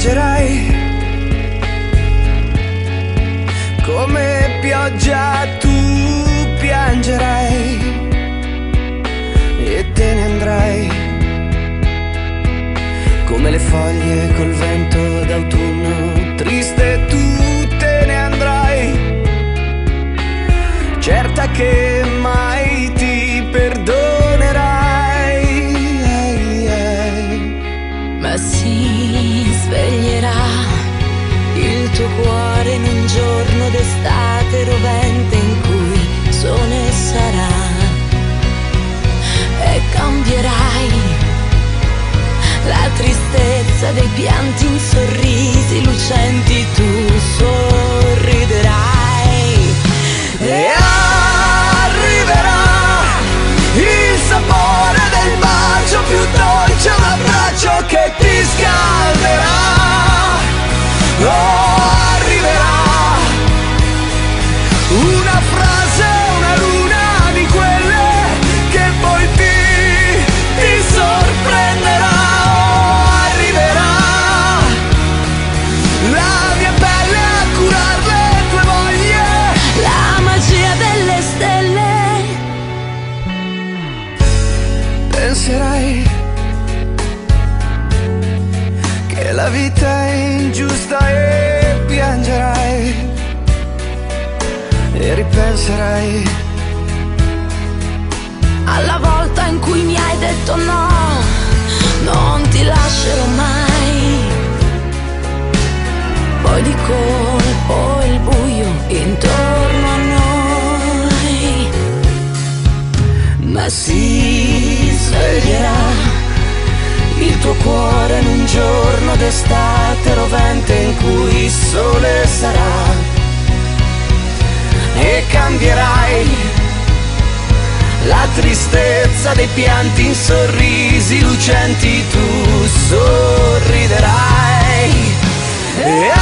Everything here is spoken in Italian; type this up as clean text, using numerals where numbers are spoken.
piangerai, come pioggia tu piangerai e te ne andrai, come le foglie col vento d'autunno, triste tu te ne andrai, certa che mai ti perdonerai. Ma si sveglierà il tuo cuore in un giorno d'estate rovente in cui sole sarà, e cambierai la tristezza dei pianti in sorrisi lucenti, tu sorriderai e arriverà il sapore del bacio più dolce, un abbraccio che ti scalderà. Oh, arriverà una frase, una luna di quelle che poi ti sorprenderà. Oh, arriverà la mia pelle a curar le tue voglie, la magia delle stelle. Penserai che la vita è ingiusta e piangerai, e ripenserai alla volta in cui mi hai detto no, non ti lascerò mai. Poi di colpo il buio intorno a noi, ma si sveglierà il tuo cuore in un giorno d'estate rovente in cui il sole sarà, e cambierai la tristezza dei pianti in sorrisi lucenti, tu sorriderai e